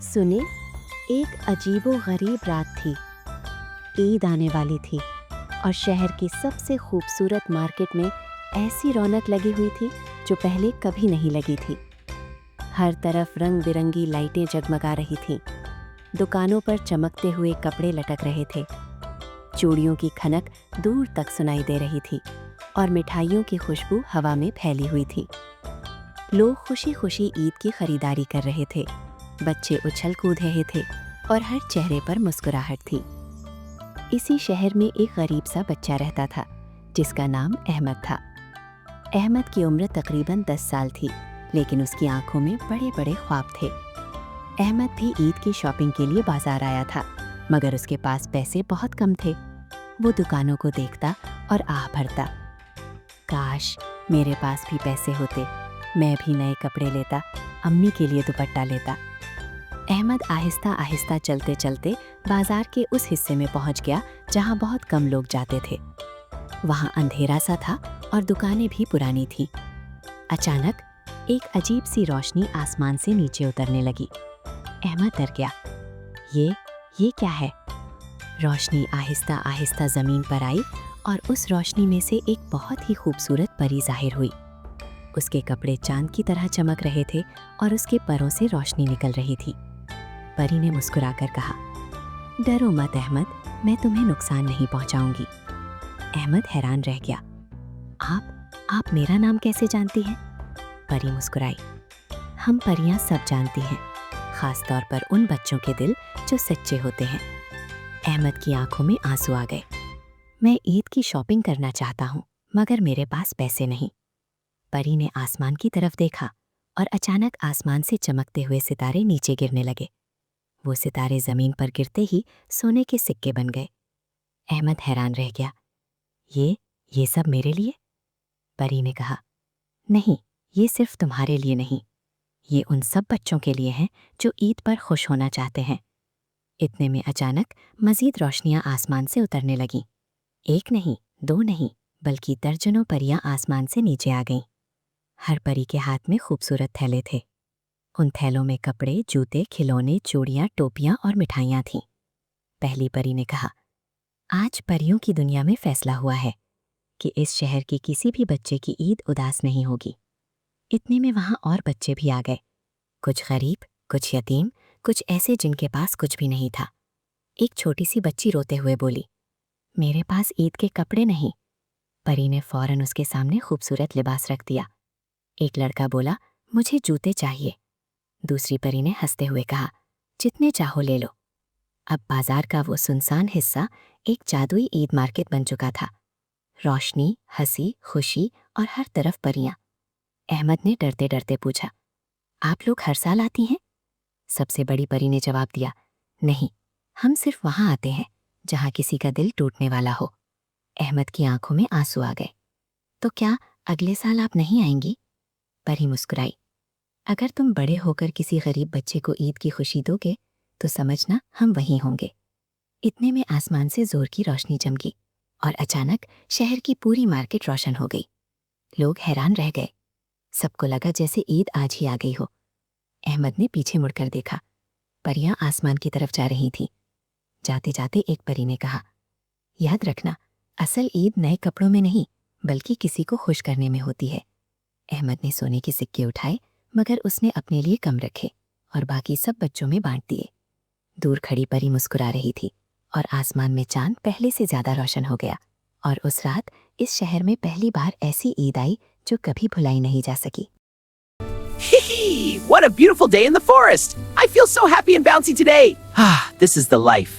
सुने, एक अजीबो-गरीब रात थी। ईद आने वाली थी और शहर की सबसे खूबसूरत मार्केट में ऐसी रौनक लगी हुई थी जो पहले कभी नहीं लगी थी। हर तरफ रंग बिरंगी लाइटें जगमगा रही थीं। दुकानों पर चमकते हुए कपड़े लटक रहे थे। चूड़ियों की खनक दूर तक सुनाई दे रही थी और मिठाइयों की खुशबू हवा में फैली हुई थी। लोग खुशी खुशी ईद की खरीदारी कर रहे थे। बच्चे उछल कूद रहे थे और हर चेहरे पर मुस्कुराहट थी। इसी शहर में एक गरीब सा बच्चा रहता था जिसका नाम अहमद था। अहमद की उम्र तकरीबन 10 साल थी, लेकिन उसकी आंखों में बड़े बड़े ख्वाब थे। अहमद भी ईद की शॉपिंग के लिए बाजार आया था, मगर उसके पास पैसे बहुत कम थे। वो दुकानों को देखता और आह भरता, काश मेरे पास भी पैसे होते, मैं भी नए कपड़े लेता, अम्मी के लिए दुपट्टा लेता। अहमद आहिस्ता आहिस्ता चलते चलते बाजार के उस हिस्से में पहुंच गया जहां बहुत कम लोग जाते थे। वहां अंधेरा सा था और दुकानें भी पुरानी थीं। अचानक एक अजीब सी रोशनी आसमान से नीचे उतरने लगी। अहमद डर गया। ये क्या है? रोशनी आहिस्ता आहिस्ता जमीन पर आई और उस रोशनी में से एक बहुत ही खूबसूरत परी जाहिर हुई। उसके कपड़े चांद की तरह चमक रहे थे और उसके परों से रोशनी निकल रही थी। परी ने मुस्कुराकर कहा, डरो मत अहमद, मैं तुम्हें नुकसान नहीं पहुंचाऊंगी। अहमद हैरान रह गया। आप मेरा नाम कैसे जानती हैं? परी मुस्कुराई। हम परियां सब जानती हैं, खास तौर पर उन बच्चों के दिल जो सच्चे होते हैं। अहमद की आंखों में आंसू आ गए। मैं ईद की शॉपिंग करना चाहता हूँ, मगर मेरे पास पैसे नहीं। परी ने आसमान की तरफ देखा और अचानक आसमान से चमकते हुए सितारे नीचे गिरने लगे। वो सितारे जमीन पर गिरते ही सोने के सिक्के बन गए। अहमद हैरान रह गया। ये सब मेरे लिए? परी ने कहा, नहीं, ये सिर्फ तुम्हारे लिए नहीं, ये उन सब बच्चों के लिए हैं जो ईद पर खुश होना चाहते हैं। इतने में अचानक मजीद रोशनियां आसमान से उतरने लगीं। एक नहीं, दो नहीं, बल्कि दर्जनों परियां आसमान से नीचे आ गईं। हर परी के हाथ में खूबसूरत थैले थे। उन थैलों में कपड़े, जूते, खिलौने, चूड़ियां, टोपियां और मिठाइयां थीं। पहली परी ने कहा, आज परियों की दुनिया में फैसला हुआ है कि इस शहर के किसी भी बच्चे की ईद उदास नहीं होगी। इतने में वहां और बच्चे भी आ गए, कुछ गरीब, कुछ यतीम, कुछ ऐसे जिनके पास कुछ भी नहीं था। एक छोटी सी बच्ची रोते हुए बोली, मेरे पास ईद के कपड़े नहीं। परी ने फौरन उसके सामने खूबसूरत लिबास रख दिया। एक लड़का बोला, मुझे जूते चाहिए। दूसरी परी ने हंसते हुए कहा, जितने चाहो ले लो। अब बाजार का वो सुनसान हिस्सा एक जादुई ईद मार्केट बन चुका था। रोशनी, हंसी, खुशी और हर तरफ परियां। अहमद ने डरते डरते पूछा, आप लोग हर साल आती हैं? सबसे बड़ी परी ने जवाब दिया, नहीं, हम सिर्फ वहां आते हैं जहां किसी का दिल टूटने वाला हो। अहमद की आंखों में आंसू आ गए। तो क्या अगले साल आप नहीं आएंगी? परी मुस्कुराई। अगर तुम बड़े होकर किसी गरीब बच्चे को ईद की खुशी दोगे तो समझना हम वहीं होंगे। इतने में आसमान से जोर की रोशनी चमकी और अचानक शहर की पूरी मार्केट रोशन हो गई। लोग हैरान रह गए। सबको लगा जैसे ईद आज ही आ गई हो। अहमद ने पीछे मुड़कर देखा। परियां आसमान की तरफ जा रही थीं। जाते जाते एक परी ने कहा, याद रखना, असल ईद नए कपड़ों में नहीं, बल्कि किसी को खुश करने में होती है। अहमद ने सोने के सिक्के उठाए, मगर उसने अपने लिए कम रखे और बाकी सब बच्चों में बांट दिए। दूर खड़ी परी मुस्कुरा रही थी और आसमान में चांद पहले से ज्यादा रोशन हो गया। और उस रात इस शहर में पहली बार ऐसी ईद आई जो कभी भुलाई नहीं जा सकी। What a beautiful day in the forest! I feel so happy and bouncy today. This is the life.